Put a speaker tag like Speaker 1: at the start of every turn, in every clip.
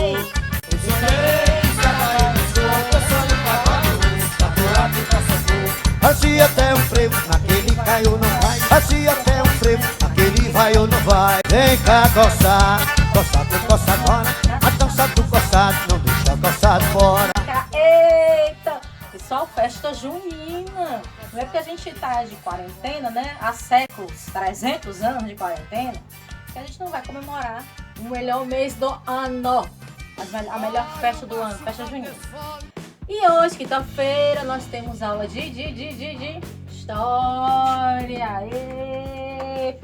Speaker 1: ei.
Speaker 2: Eu sonhei em trabalhar no sol, eu sonho pra quando tá fora de nossa cor.
Speaker 3: Fazia até um frevo, naquele cai ou não vai. Fazia até um frevo, naquele vai ou não vai. Vem cá coçar, coçar tu coça agora. A dança do coçado, não deixa coçado fora.
Speaker 1: Eita! Pessoal, festa junina. Não é porque a gente tá de quarentena, né? Há séculos, 300 anos de quarentena, que a gente não vai comemorar o melhor mês do ano. A melhor festa do ano, festa junina. E hoje, quinta-feira, nós temos aula de história.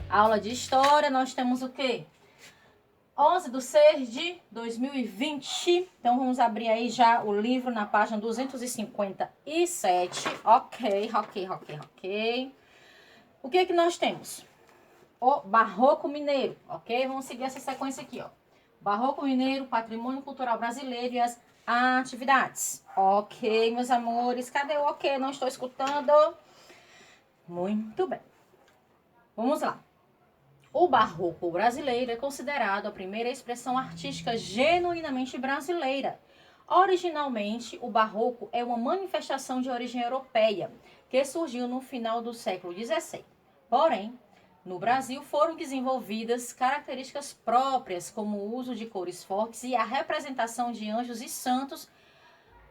Speaker 1: Aula de história, nós temos o quê? 11/6/2020. Então vamos abrir aí já o livro na página 257. Ok. O que nós temos? O Barroco Mineiro, ok? Vamos seguir essa sequência aqui, ó. Barroco Mineiro, Patrimônio Cultural Brasileiro e as atividades. Ok, meus amores. Cadê o ok? Não estou escutando. Muito bem. Vamos lá. O barroco brasileiro é considerado a primeira expressão artística genuinamente brasileira. Originalmente, o barroco é uma manifestação de origem europeia, que surgiu no final do século XVI. Porém, no Brasil foram desenvolvidas características próprias, como o uso de cores fortes e a representação de anjos e santos,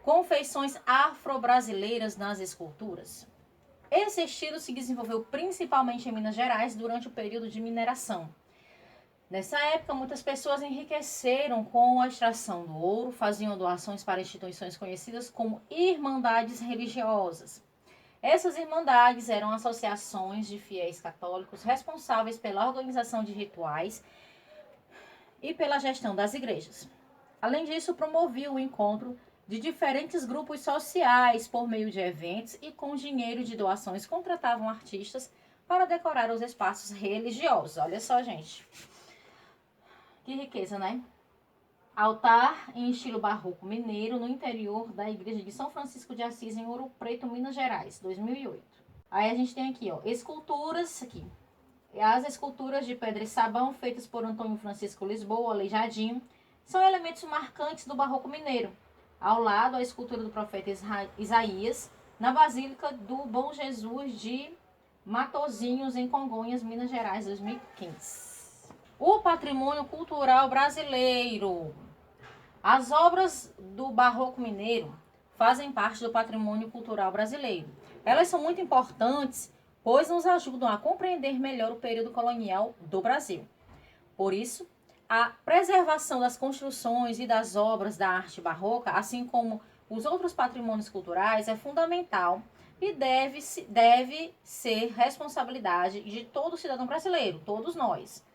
Speaker 1: com feições afro-brasileiras nas esculturas. Esse estilo se desenvolveu principalmente em Minas Gerais durante o período de mineração. Nessa época, muitas pessoas enriqueceram com a extração do ouro, faziam doações para instituições conhecidas como irmandades religiosas. Essas irmandades eram associações de fiéis católicos responsáveis pela organização de rituais e pela gestão das igrejas. Além disso, promoviam o encontro de diferentes grupos sociais por meio de eventos e com dinheiro de doações contratavam artistas para decorar os espaços religiosos. Olha só, gente. Que riqueza, né? Altar em estilo barroco mineiro no interior da igreja de São Francisco de Assis em Ouro Preto, Minas Gerais, 2008. Aí a gente tem aqui, ó, esculturas aqui. As esculturas de pedra e sabão feitas por Antônio Francisco Lisboa, Aleijadinho, são elementos marcantes do barroco mineiro. Ao lado, a escultura do profeta Isaías, na Basílica do Bom Jesus de Matozinhos, em Congonhas, Minas Gerais, 2015. O patrimônio cultural brasileiro. As obras do barroco mineiro fazem parte do patrimônio cultural brasileiro. Elas são muito importantes, pois nos ajudam a compreender melhor o período colonial do Brasil. Por isso, a preservação das construções e das obras da arte barroca, assim como os outros patrimônios culturais, é fundamental e deve ser responsabilidade de todo cidadão brasileiro, todos nós.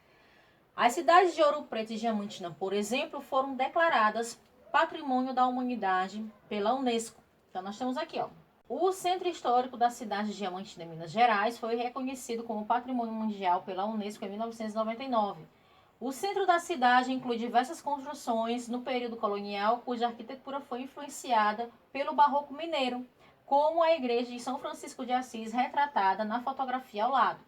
Speaker 1: As cidades de Ouro Preto e Diamantina, por exemplo, foram declaradas Patrimônio da Humanidade pela Unesco. Então, nós temos aqui, ó. O Centro Histórico da cidade de Diamantina, Minas Gerais, foi reconhecido como Patrimônio Mundial pela Unesco em 1999. O centro da cidade inclui diversas construções no período colonial, cuja arquitetura foi influenciada pelo barroco mineiro, como a igreja de São Francisco de Assis, retratada na fotografia ao lado.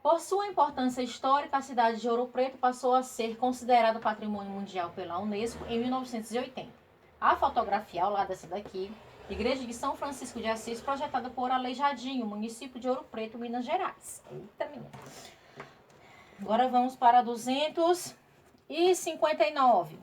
Speaker 1: Por sua importância histórica, a cidade de Ouro Preto passou a ser considerada Patrimônio Mundial pela Unesco em 1980. A fotografia ao lado dessa daqui, igreja de São Francisco de Assis, projetada por Aleijadinho, município de Ouro Preto, Minas Gerais. Eita, menina. Agora vamos para 259.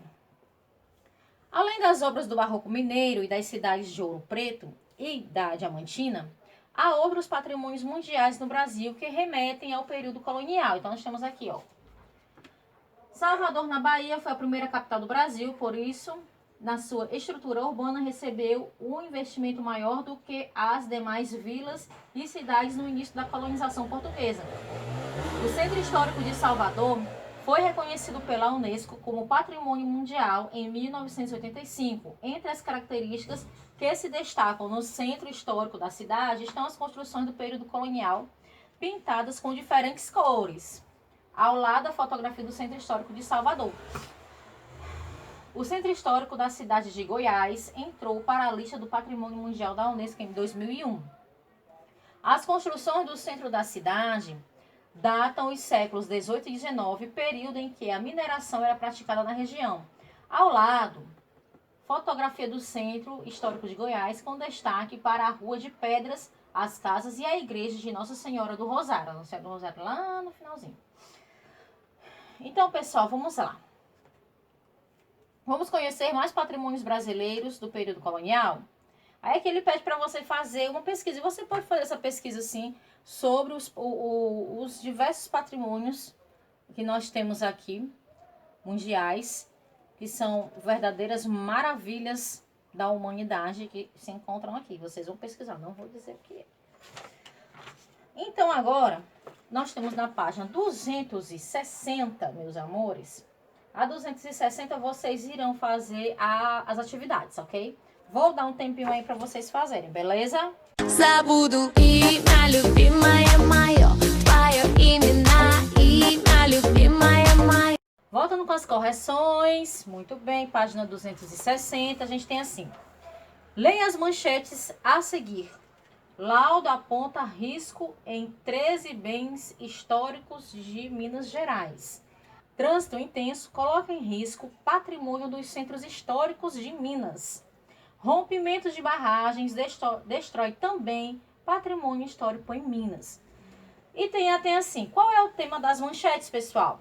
Speaker 1: Além das obras do barroco mineiro e das cidades de Ouro Preto e da Diamantina, há outros patrimônios mundiais no Brasil que remetem ao período colonial. Então nós temos aqui, ó. Salvador, na Bahia, foi a primeira capital do Brasil, por isso, na sua estrutura urbana, recebeu um investimento maior do que as demais vilas e cidades no início da colonização portuguesa. O Centro Histórico de Salvador foi reconhecido pela Unesco como Patrimônio Mundial em 1985. Entre as características que se destacam no Centro Histórico da cidade estão as construções do período colonial, pintadas com diferentes cores, ao lado da fotografia do Centro Histórico de Salvador. O Centro Histórico da cidade de Goiás entrou para a lista do Patrimônio Mundial da Unesco em 2001. As construções do centro da cidade datam os séculos 18 e 19, período em que a mineração era praticada na região. Ao lado, fotografia do Centro Histórico de Goiás, com destaque para a Rua de Pedras, as casas e a igreja de Nossa Senhora do Rosário. Nossa Senhora do Rosário lá no finalzinho. Então, pessoal, vamos lá. Vamos conhecer mais patrimônios brasileiros do período colonial? Aí aqui ele pede para você fazer uma pesquisa. E você pode fazer essa pesquisa, sim, sobre os diversos patrimônios que nós temos aqui, mundiais, que são verdadeiras maravilhas da humanidade que se encontram aqui. Vocês vão pesquisar, não vou dizer o que é. Então, agora, nós temos na página 260, meus amores. A 260 vocês irão fazer as atividades, ok? Vou dar um tempinho aí para vocês fazerem, beleza?
Speaker 4: Zabudu i любимая моё, твое имя и любимая моё.
Speaker 1: Voltando com as correções, muito bem, página 260, a gente tem assim. Leia as manchetes a seguir. Laudo aponta risco em 13 bens históricos de Minas Gerais. Trânsito intenso coloca em risco patrimônio dos centros históricos de Minas. Rompimento de barragens destrói também patrimônio histórico em Minas. E tem assim, qual é o tema das manchetes, pessoal?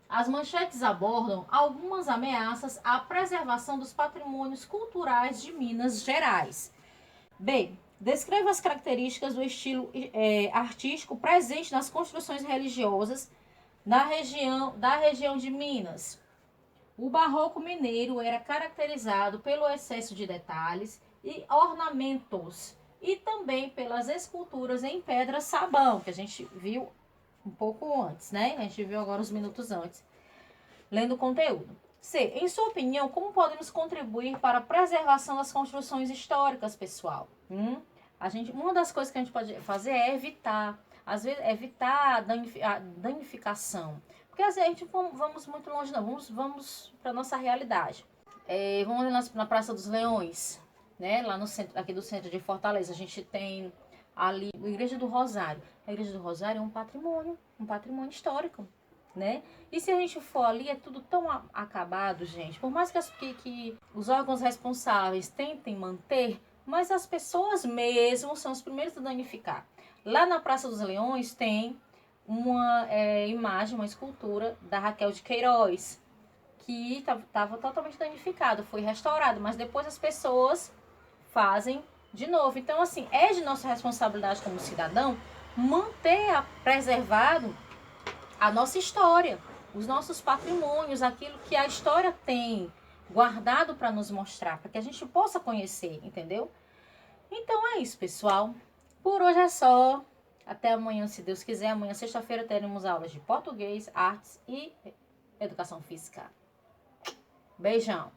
Speaker 1: As manchetes abordam algumas ameaças à preservação dos patrimônios culturais de Minas Gerais. B. Descreva as características do estilo artístico presente nas construções religiosas da região de Minas. O barroco mineiro era caracterizado pelo excesso de detalhes e ornamentos e também pelas esculturas em pedra sabão, que a gente viu um pouco antes, né? A gente viu agora uns minutos antes, lendo o conteúdo. C. Em sua opinião, como podemos contribuir para a preservação das construções históricas, pessoal? Uma das coisas que a gente pode fazer é evitar a danificação. Porque às vezes a gente vamos muito longe, não. Vamos para nossa realidade. Vamos ali na Praça dos Leões, né? Lá no centro, aqui do centro de Fortaleza, a gente tem ali a Igreja do Rosário. A Igreja do Rosário é um patrimônio histórico, né? E se a gente for ali, é tudo tão acabado, gente. Por mais que os órgãos responsáveis tentem manter, mas as pessoas mesmo são os primeiros a danificar. Lá na Praça dos Leões tem uma imagem, uma escultura da Raquel de Queiroz, que estava totalmente danificada, foi restaurada, mas depois as pessoas fazem de novo. Então, assim, é de nossa responsabilidade como cidadão manter preservado a nossa história, os nossos patrimônios, aquilo que a história tem guardado para nos mostrar, para que a gente possa conhecer, entendeu? Então é isso, pessoal. Por hoje é só. Até amanhã, se Deus quiser. Amanhã, sexta-feira, teremos aulas de português, artes e educação física. Beijão!